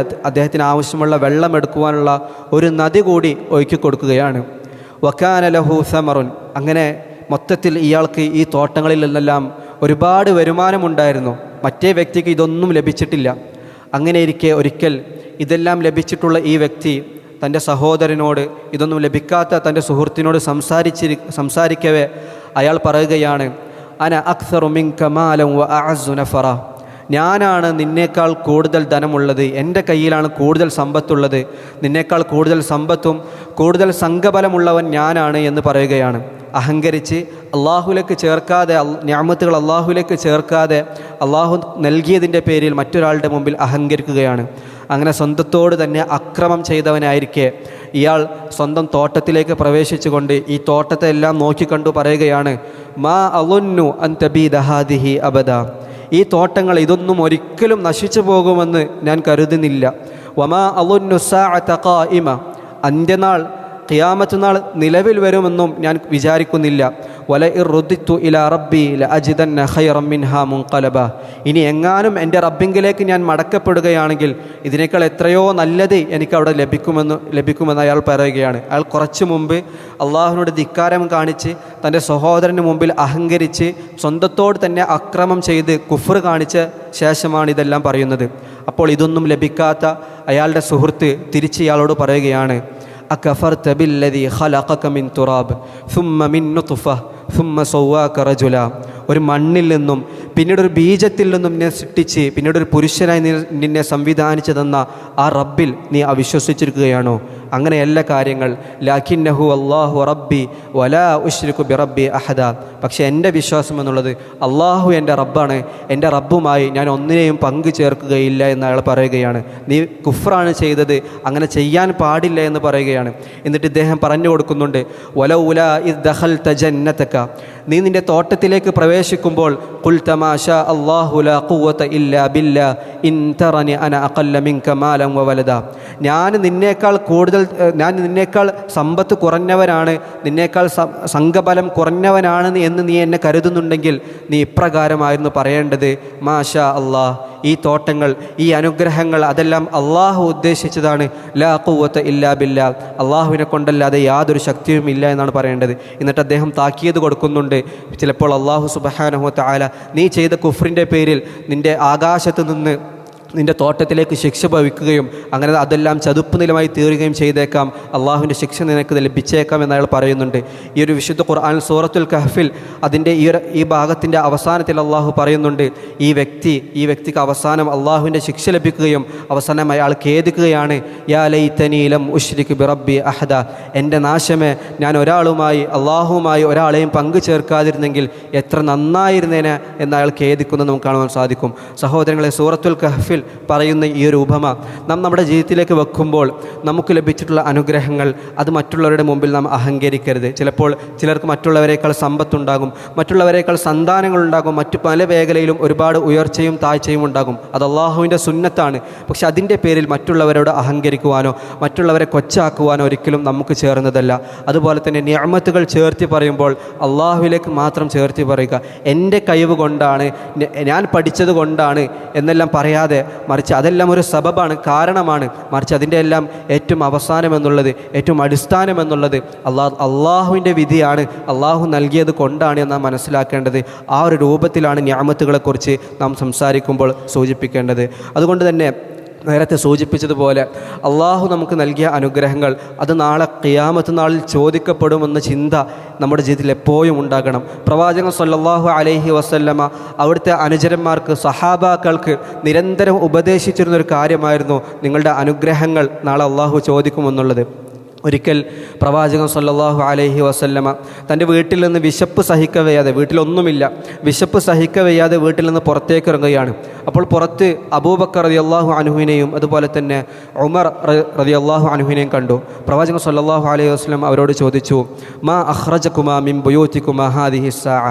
അദ്ദേഹത്തിന് ആവശ്യമുള്ള വെള്ളം എടുക്കുവാനുള്ള ഒരു നദി കൂടി ഒഴുക്കി കൊടുക്കുകയാണ്. വകാന ലഹു സമറുൻ. അങ്ങനെ മൊത്തത്തിൽ ഇയാൾക്ക് ഈ തോട്ടങ്ങളിൽ നിന്നെല്ലാം ഒരുപാട് വരുമാനമുണ്ടായിരുന്നു. മറ്റേ വ്യക്തിക്ക് ഇതൊന്നും ലഭിച്ചിട്ടില്ല. അങ്ങനെ ഇരിക്കെ ഒരിക്കൽ ഇതെല്ലാം ലഭിച്ചിട്ടുള്ള ഈ വ്യക്തി തൻ്റെ സഹോദരനോട്, ഇതൊന്നും ലഭിക്കാത്ത തൻ്റെ സുഹൃത്തിനോട് സംസാരിക്കവേ അയാൾ പറയുകയാണ്, അന അക്സറു മിൻക മാലൻ വ അഅസ്സു നഫറ. ഞാനാണ് നിന്നേക്കാൾ കൂടുതൽ ധനമുള്ളത്, എൻ്റെ കയ്യിലാണ് കൂടുതൽ സമ്പത്തുള്ളത്, നിന്നേക്കാൾ കൂടുതൽ സമ്പത്തും കൂടുതൽ സംഘബലമുള്ളവൻ ഞാനാണ് എന്ന് പറയുകയാണ്. അഹങ്കരിച്ച് അള്ളാഹുലേക്ക് ചേർക്കാതെ, നിഅമത്തുകൾ അള്ളാഹുലേക്ക് ചേർക്കാതെ അള്ളാഹു നൽകിയതിൻ്റെ പേരിൽ മറ്റൊരാളുടെ മുമ്പിൽ അഹങ്കരിക്കുകയാണ്. അങ്ങനെ സ്വന്തത്തോട് തന്നെ അക്രമം ചെയ്തവനായിരിക്കെ ഇയാൾ സ്വന്തം തോട്ടത്തിലേക്ക് പ്രവേശിച്ചുകൊണ്ട് ഈ തോട്ടത്തെ എല്ലാം നോക്കിക്കണ്ടു പറയുകയാണ്, മാ അളുന്നു അൻ തബീദ ഹാദിഹി അബദ. ഈ തോട്ടങ്ങൾ ഇതൊന്നും ഒരിക്കലും നശിച്ചു പോകുമെന്ന് ഞാൻ കരുതുന്നില്ല. വമാ അളുന്നു സാഅത ഖായിമ. അന്ത്യനാൾ, ഖിയാമത്ത് നാൾ നിലവിൽ വരുമെന്നും ഞാൻ വിചാരിക്കുന്നില്ല. വലഇൻ റുദിത്തു ഇലാ റബ്ബി ലഅജിദന്ന ഖൈറൻ മിൻഹാ മുൻഖലബ. ഇനി എങ്ങാനും എൻ്റെ റബ്ബിങ്കിലേക്ക് ഞാൻ മടക്കപ്പെടുകയാണെങ്കിൽ ഇതിനേക്കാൾ എത്രയോ നല്ലത് എനിക്ക് അവിടെ ലഭിക്കുമെന്ന് അയാൾ പറയുകയാണ്. അയാൾ കുറച്ചു മുമ്പ് അള്ളാഹുവിനോട് ധിക്കാരം കാണിച്ച് തൻ്റെ സഹോദരന് മുമ്പിൽ അഹങ്കരിച്ച് സ്വന്തത്തോട് തന്നെ അക്രമം ചെയ്ത് കുഫ്ർ കാണിച്ച ശേഷമാണ് ഇതെല്ലാം പറയുന്നത്. അപ്പോൾ ഇതൊന്നും ലഭിക്കാത്ത അയാളുടെ സുഹൃത്ത് തിരിച്ച് ഇയാളോട് പറയുകയാണ്, അകഫർത ബില്ലദീ ഖലഖക മിൻ തുറാബ് സുമ്മ മിൻ നുത്ഫ സുമ്മ സൗവാക റജുല, ഒരു മണ്ണിൽ നിന്നും പിന്നീട് ഒരു ബീജത്തിൽ നിന്നും നിന്നെ സൃഷ്ടിച്ച് പിന്നീട് ഒരു പുരുഷനായി നിന്നെ സംവിധാനിച്ചു തന്ന ആ റബ്ബിൽ നീ അവിശ്വസിച്ചിരിക്കുകയാണോ? അങ്ങനെയല്ല കാര്യങ്ങൾ. ലാക്കിന്നഹു അല്ലാഹു റബ്ബി വലാ ഉശ്രികു ബിറബ്ബി അഹദ. പക്ഷേ എൻ്റെ വിശ്വാസം എന്നുള്ളത് അള്ളാഹു എൻ്റെ റബ്ബാണ്, എൻ്റെ റബ്ബുമായി ഞാൻ ഒന്നിനെയും പങ്കു ചേർക്കുകയില്ല എന്ന് അയാൾ പറയുകയാണ്. നീ കുഫ്റാണ് ചെയ്തത്, അങ്ങനെ ചെയ്യാൻ പാടില്ല എന്ന് പറയുകയാണ്. എന്നിട്ട് ഇദ്ദേഹം പറഞ്ഞു കൊടുക്കുന്നുണ്ട്, വലൗലാ ഇദ് ദഖൽത ജന്നതക, നീ നിൻ്റെ തോട്ടത്തിലേക്ക് പ്രവേശിക്കുമ്പോൾ ഖുൽ തമാശാ അല്ലാഹു ലാ ഖുവത ഇല്ലാ ബില്ലാ ഇൻ തറനി അന അഖല്ല മിൻക മാലൻ വവലദ. ഞാൻ നിന്നേക്കാൾ സമ്പത്ത് കുറഞ്ഞവനാണ്, നിന്നേക്കാൾ സംഘബലം കുറഞ്ഞവനാണ് എന്ന് നീ എന്നെ കരുതുന്നുണ്ടെങ്കിൽ നീ ഇപ്രകാരമായിരുന്നു പറയേണ്ടത്, മാഷാ അല്ലാഹ്, ഈ തോട്ടങ്ങൾ, ഈ അനുഗ്രഹങ്ങൾ അതെല്ലാം അള്ളാഹു ഉദ്ദേശിച്ചതാണ്. ലാ ഖുവത ഇല്ലാ ബില്ലാ, അള്ളാഹുവിനെ കൊണ്ടല്ലാതെ യാതൊരു ശക്തിയും ഇല്ല എന്നാണ് പറയേണ്ടത്. എന്നിട്ട് അദ്ദേഹം താക്കീത് കൊടുക്കുന്നുണ്ട്, ചിലപ്പോൾ അള്ളാഹു സുബ്ഹാനഹു വ തആല നീ ചെയ്ത കുഫ്രിൻ്റെ പേരിൽ നിൻ്റെ ആകാശത്ത് നിന്ന് നിൻ്റെ തോട്ടത്തിലേക്ക് ശിക്ഷ ഭവിക്കുകയും അങ്ങനെ അതെല്ലാം ചതുപ്പ് നിലമായി തീരുകയും ചെയ്തേക്കാം, അള്ളാഹുവിൻ്റെ ശിക്ഷ നിനക്ക് ലഭിച്ചേക്കാം എന്നയാൾ പറയുന്നുണ്ട്. ഈ ഒരു വിശുദ്ധ ഖുർആൻ സൂറത്തുൽ കഹ്ഫിൽ അതിൻ്റെ ഈ ഭാഗത്തിൻ്റെ അവസാനത്തിൽ അള്ളാഹു പറയുന്നുണ്ട്, ഈ വ്യക്തിക്ക് അവസാനം അള്ളാഹുവിൻ്റെ ശിക്ഷ ലഭിക്കുകയും അവസാനം അയാൾ ഖേദിക്കുകയാണ്, യാ ലൈതനീ ലം ഉശ്രിക് ബിറബ്ബി അഹദ, എൻ്റെ നാശമേ, ഞാൻ അള്ളാഹുവുമായി ഒരാളെയും പങ്കു ചേർക്കാതിരുന്നെങ്കിൽ എത്ര നന്നായിരുന്നേനെ എന്നയാൾ ഖേദിക്കുന്നത് നമുക്ക് കാണുവാൻ സാധിക്കും. സഹോദരങ്ങളെ, സൂറത്തുൽ കഹ്ഫിൽ പറയുന്ന ഈ ഒരു ഉപമ നാം നമ്മുടെ ജീവിതത്തിലേക്ക് വെക്കുമ്പോൾ നമുക്ക് ലഭിച്ചിട്ടുള്ള അനുഗ്രഹങ്ങൾ അത് മറ്റുള്ളവരുടെ മുമ്പിൽ നാം അഹങ്കരിക്കരുത്. ചിലപ്പോൾ ചിലർക്ക് മറ്റുള്ളവരേക്കാൾ സമ്പത്തുണ്ടാകും, മറ്റുള്ളവരേക്കാൾ സന്താനങ്ങളുണ്ടാകും, മറ്റു പല മേഖലയിലും ഒരുപാട് ഉയർച്ചയും താഴ്ചയും ഉണ്ടാകും. അത് അള്ളാഹുവിൻ്റെ സുന്നത്താണ്. പക്ഷെ അതിൻ്റെ പേരിൽ മറ്റുള്ളവരോട് അഹങ്കരിക്കുവാനോ മറ്റുള്ളവരെ കൊച്ചാക്കുവാനോ ഒരിക്കലും നമുക്ക് ചേർന്നതല്ല. അതുപോലെ തന്നെ നിഅമത്തുകൾ ചേർത്തി പറയുമ്പോൾ അള്ളാഹുവിലേക്ക് മാത്രം ചേർത്തി പറയുക. എൻ്റെ കഴിവ് കൊണ്ടാണ്, ഞാൻ പഠിച്ചത് കൊണ്ടാണ് എന്നെല്ലാം പറയാതെ, മറിച്ച് അതെല്ലാം ഒരു സബബാണ്, കാരണമാണ്. മറിച്ച് അതിൻ്റെ എല്ലാം ഏറ്റവും അവസാനം എന്നുള്ളത്, ഏറ്റവും അടിസ്ഥാനം എന്നുള്ളത് അള്ളാഹുവിൻ്റെ വിധിയാണ്, അള്ളാഹു നൽകിയത് കൊണ്ടാണ് എന്ന് നാം മനസ്സിലാക്കേണ്ടത്. ആ ഒരു രൂപത്തിലാണ് നിഅമത്തുകളെക്കുറിച്ച് നാം സംസാരിക്കുമ്പോൾ സൂചിപ്പിക്കേണ്ടത്. അതുകൊണ്ട് തന്നെ നേരത്തെ സൂചിപ്പിച്ചതുപോലെ അള്ളാഹു നമുക്ക് നൽകിയ അനുഗ്രഹങ്ങൾ അത് നാളെ ഖിയാമത്ത് നാളിൽ ചോദിക്കപ്പെടുമെന്ന ചിന്ത നമ്മുടെ ജീവിതത്തിൽ എപ്പോഴും ഉണ്ടാകണം. പ്രവാചകൻ സ്വല്ലല്ലാഹു അലൈഹി വസല്ലമ അവിടുത്തെ അനുചരന്മാർക്ക്, സഹാബാക്കൾക്ക് നിരന്തരം ഉപദേശിച്ചിരുന്നൊരു കാര്യമായിരുന്നു നിങ്ങളുടെ അനുഗ്രഹങ്ങൾ നാളെ അള്ളാഹു ചോദിക്കുമെന്നുള്ളത്. ഒരിക്കൽ പ്രവാചകൻ സ്വല്ലല്ലാഹു അലൈഹി വസല്ലമ തൻ്റെ വീട്ടിൽ നിന്ന് വിശപ്പ് സഹിക്കവയ്യാതെ, വീട്ടിലൊന്നുമില്ല, വിശപ്പ് സഹിക്കവയ്യാതെ വീട്ടിൽ നിന്ന് പുറത്തേക്ക് ഇറങ്ങുകയാണ്. അപ്പോൾ പുറത്ത് അബൂബക്കർ റളിയല്ലാഹു അൻഹുവിനെയും അതുപോലെ തന്നെ ഉമർ റളിയല്ലാഹു അൻഹുവിനെയും കണ്ടു. പ്രവാചകൻ സ്വല്ലല്ലാഹു അലൈഹി വസല്ലം അവരോട് ചോദിച്ചു, മാ അഖ്റജകുമാ മിൻ ബുയൂതികുമാ ഹാദിഹി സ്സാഅ,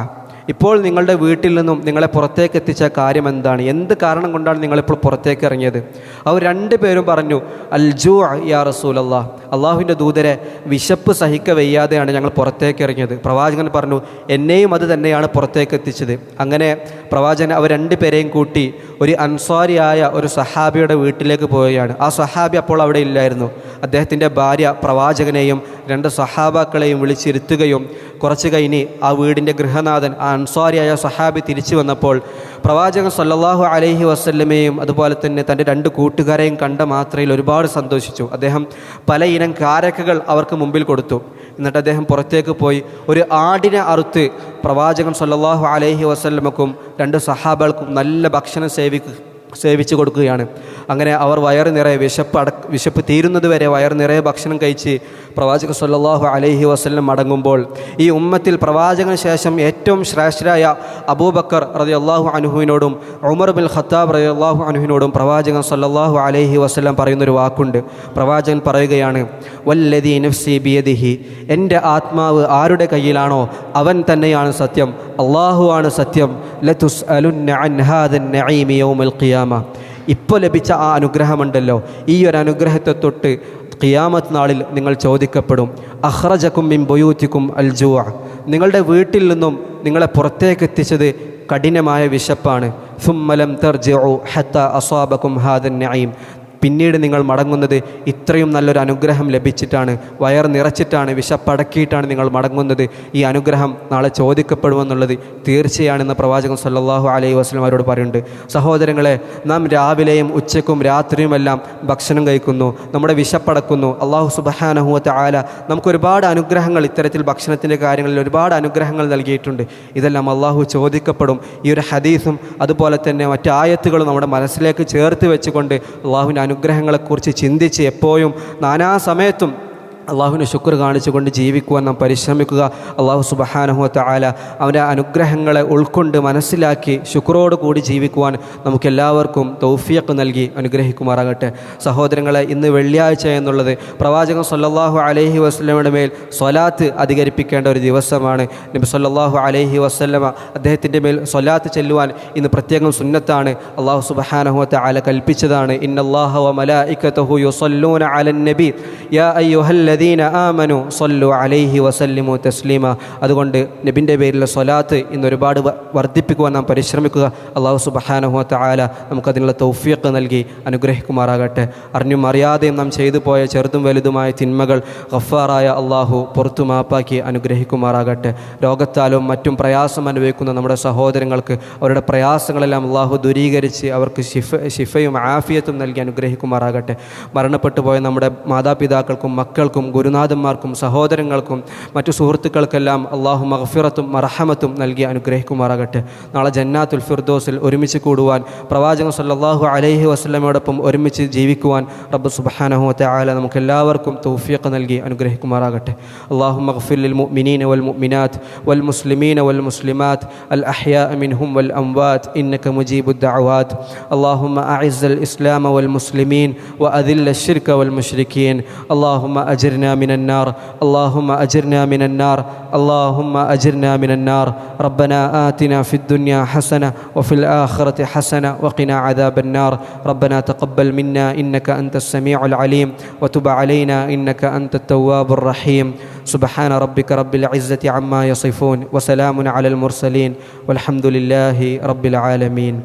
ഇപ്പോൾ നിങ്ങളുടെ വീട്ടിൽ നിന്നും നിങ്ങളെ പുറത്തേക്ക് എത്തിച്ച കാര്യം എന്താണ്? എന്ത് കാരണം കൊണ്ടാണ് നിങ്ങളിപ്പോൾ പുറത്തേക്ക് ഇറങ്ങിയത്? അവർ രണ്ടുപേരും പറഞ്ഞു, അൽ ജൂ യാ റസൂലല്ലാഹ്, അള്ളാഹുവിൻ്റെ ദൂതരെ, വിശപ്പ് സഹിക്കവയ്യാതെയാണ് ഞങ്ങൾ പുറത്തേക്ക് ഇറങ്ങിയത്. പ്രവാചകൻ പറഞ്ഞു, എന്നെയും അത് തന്നെയാണ് പുറത്തേക്ക് എത്തിച്ചത്. അങ്ങനെ പ്രവാചകൻ അവർ രണ്ടുപേരെയും കൂട്ടി ഒരു അൻസ്വാരിയായ ഒരു സഹാബിയുടെ വീട്ടിലേക്ക് പോവുകയാണ്. ആ സഹാബി അപ്പോൾ അവിടെ ഇല്ലായിരുന്നു. അദ്ദേഹത്തിൻ്റെ ഭാര്യ പ്രവാചകനെയും രണ്ട് സഹാബാക്കളെയും വിളിച്ചിരുത്തുകയും കുറച്ച് കഴിഞ്ഞ് ആ വീടിൻ്റെ ഗൃഹനാഥൻ, ആ അൻസ്വാരിയായ സഹാബി തിരിച്ചു വന്നപ്പോൾ പ്രവാചകൻ സ്വല്ലല്ലാഹു അലൈഹി വസല്ലമയും അതുപോലെ തന്നെ തൻ്റെ രണ്ട് കൂട്ടുകാരെയും കണ്ട മാത്രയിൽ ഒരുപാട് സന്തോഷിച്ചു. അദ്ദേഹം പല ഇനം കാരക്കകൾ അവർക്ക് മുമ്പിൽ കൊടുത്തു. എന്നിട്ട് അദ്ദേഹം പുറത്തേക്ക് പോയി ഒരു ആടിനെ അറുത്ത് പ്രവാചകൻ സ്വല്ലല്ലാഹു അലൈഹി വസല്ലമക്കും രണ്ട് സഹാബകൾക്കും നല്ല ഭക്ഷണം സേവിച്ചു കൊടുക്കുകയാണ്. അങ്ങനെ അവർ വയറ് നിറയെ വിശപ്പ് തീരുന്നത് വരെ വയറ് നിറയെ ഭക്ഷണം കഴിച്ച് പ്രവാചകൻ സ്വല്ലല്ലാഹു അലൈഹി വസല്ലം മടങ്ങുമ്പോൾ ഈ ഉമ്മത്തിൽ പ്രവാചകന് ശേഷം ഏറ്റവും ശ്രേഷ്ഠരായ അബൂബക്കർ റളിയല്ലാഹു അൻഹുവിനോടും ഉമർ ബിൻ ഖത്താബ് റളിയല്ലാഹു അൻഹുവിനോടും പ്രവാചകൻ സ്വല്ലല്ലാഹു അലൈഹി വസല്ലം പറയുന്നൊരു വാക്കുണ്ട്. പ്രവാചകൻ പറയുകയാണ്, വല്ലദീ നഫ്സി ബിയദിഹി, എൻ്റെ ആത്മാവ് ആരുടെ കയ്യിലാണോ അവൻ തന്നെയാണ് സത്യം, അള്ളാഹുവാണ് സത്യം. ലതുസ്അലുന്ന അൻ ഹാദൻ നഈമി യൗമൽ ഖിയാമ, ഇപ്പോൾ ലഭിച്ച ആ അനുഗ്രഹമുണ്ടല്ലോ, ഈ ഒരു അനുഗ്രഹത്തെ തൊട്ട് ഖിയാമത്ത് നാളിൽ നിങ്ങൾ ചോദിക്കപ്പെടും. അഖ്റജകും മിൻ ബുയൂതികും അൽ ജൂ, നിങ്ങളുടെ വീട്ടിൽ നിന്നും നിങ്ങളെ പുറത്തേക്ക് എത്തിച്ചത് കഠിനമായ വിശപ്പാണ്. സുമ്മ ലം തർജിഉ ഹത്താ അസാബകും ഹാദൻ നഈം, പിന്നീട് നിങ്ങൾ മടങ്ങുന്നത് ഇത്രയും നല്ലൊരു അനുഗ്രഹം ലഭിച്ചിട്ടാണ്, വയർ നിറച്ചിട്ടാണ്, വിശപ്പടക്കിയിട്ടാണ് നിങ്ങൾ മടങ്ങുന്നത്. ഈ അനുഗ്രഹം നാളെ ചോദിക്കപ്പെടുമെന്നുള്ളത് തീർച്ചയാണെന്ന് പ്രവാചകൻ സല്ലല്ലാഹു അലൈഹി വസല്ലം അവരോട് പറയുന്നുണ്ട്. സഹോദരങ്ങളെ, നാം രാവിലെയും ഉച്ചയ്ക്കും രാത്രിയുമെല്ലാം ഭക്ഷണം കഴിക്കുന്നു, നമ്മുടെ വിശപ്പടക്കുന്നു. അല്ലാഹു സുബ്ഹാനഹു വ തആല നമുക്ക് ഒരുപാട് അനുഗ്രഹങ്ങൾ, ഇത്തരത്തിൽ ഭക്ഷണത്തിൻ്റെ കാര്യങ്ങളിൽ ഒരുപാട് അനുഗ്രഹങ്ങൾ നൽകിയിട്ടുണ്ട്. ഇതെല്ലാം അല്ലാഹു ചോദിക്കപ്പെടും. ഈ ഒരു ഹദീസും അതുപോലെ തന്നെ മറ്റ് ആയത്തുകളും നമ്മുടെ മനസ്സിലേക്ക് ചേർത്ത് വെച്ചുകൊണ്ട് അള്ളാഹുവിൻ്റെ അനുഗ്രഹങ്ങളെക്കുറിച്ച് ചിന്തിച്ച് എപ്പോഴും നാനാസമയത്തും അള്ളാഹുവിന് ശുക്ർ കാണിച്ചുകൊണ്ട് ജീവിക്കുവാൻ നാം പരിശ്രമിക്കുക. അള്ളാഹു സുബ്ഹാനഹു വ തആല അവൻ്റെ അനുഗ്രഹങ്ങളെ ഉൾക്കൊണ്ട് മനസ്സിലാക്കി ശുക്രോട് കൂടി ജീവിക്കുവാൻ നമുക്കെല്ലാവർക്കും തൗഫീഖ് നൽകി അനുഗ്രഹിക്കുമാറാകട്ടെ. സഹോദരങ്ങളെ, ഇന്ന് വെള്ളിയാഴ്ച എന്നുള്ളത് പ്രവാചകൻ സല്ലല്ലാഹു അലൈഹി വസല്ലമയുടെ മേൽ സ്വലാത്ത് അധികരിപ്പിക്കേണ്ട ഒരു ദിവസമാണ്. നബി സല്ലല്ലാഹു അലൈഹി വസല്ലമ അദ്ദേഹത്തിൻ്റെ മേൽ സ്വലാത്ത് ചെല്ലുവാൻ ഇന്ന് പ്രത്യേകം സുന്നത്താണ്. അള്ളാഹു സുബ്ഹാനഹു വ തആല കൽപ്പിച്ചതാണ്. ഇന്നല്ലാഹ വ മലായികതഹു യുസല്ലൂന അലൻ നബി യാ അയ്യുഹല്ലദീന ആമനു സല്ലു അലൈഹി വസല്ലിമു തസ്ലീമ. അതുകൊണ്ട് നബിൻ്റെ പേരിലെ സ്വലാത്ത് ഇന്ന് ഒരുപാട് വർദ്ധിപ്പിക്കുവാൻ നാം പരിശ്രമിക്കുക. അല്ലാഹു സുബ്ഹാനഹു വ തആല നമുക്കതിനുള്ള തൗഫീഖ് നൽകി അനുഗ്രഹിക്കുമാറാകട്ടെ. അറിഞ്ഞും അറിയാതെയും നാം ചെയ്തു പോയ ചെറുതും വലുതുമായ തിന്മകൾ ഗഫാറായ അള്ളാഹു പുറത്തു മാപ്പാക്കി അനുഗ്രഹിക്കുമാറാകട്ടെ. രോഗത്താലും മറ്റും പ്രയാസം അനുഭവിക്കുന്ന നമ്മുടെ സഹോദരങ്ങൾക്ക് അവരുടെ പ്രയാസങ്ങളെല്ലാം അള്ളാഹു ദൂരീകരിച്ച് അവർക്ക് ശിഫയും ആഫിയത്തും നൽകി അനുഗ്രഹിക്കുമാറാകട്ടെ. മരണപ്പെട്ടു പോയ നമ്മുടെ മാതാപിതാക്കൾക്കും മക്കൾക്കും ഗുരുനാഥന്മാർക്കും സഹോദരങ്ങൾക്കും മറ്റു സുഹൃത്തുക്കൾക്കെല്ലാം അള്ളാഹു മഗ്ഫിറത്തും മർഹമത്തും നൽകി അനുഗ്രഹിക്കുമാറാകട്ടെ. നാളെ ജന്നാത്തുൽ ഫിർദൗസിൽ ഒരുമിച്ച് കൂടുവാൻ, പ്രവാചകൻ സല്ലല്ലാഹു അലൈഹി വസല്ലമയോടൊപ്പം ഒരുമിച്ച് ജീവിക്കുവാൻ റബ്ബ് സുബ്ഹാനഹു വ തആല നമുക്കെല്ലാവർക്കും തൗഫീഖ് നൽകി അനുഗ്രഹിക്കുമാറാകട്ടെ. അല്ലാഹുമ്മ ഗ്ഫിർ ലിൽ മുഅ്മിനീന വൽ മുഅ്മിനാത്ത് വൽ മുസ്ലിമീന വൽ മുസ്ലിമാത്ത് അൽ അഹ്യാഅ മിൻഹും വൽ അംവാത്ത് ഇന്നക മുജീബുദ് ദഅവാത്ത്. അല്ലാഹുമ്മ അഇസ്സൽ ഇസ്ലാമ വൽ മുസ്ലിമീൻ വഅദില്ല الشرك والمشركين. اللهم أجرنا من النار، اللهم أجرنا من النار، اللهم أجرنا من النار. ربنا آتنا في الدنيا حسنة وفي الآخرة حسنة وقنا عذاب النار. ربنا تقبل منا إنك أنت السميع العليم وتب علينا إنك أنت التواب الرحيم. سبحان ربك رب العزة عما يصفون وسلام على المرسلين والحمد لله رب العالمين.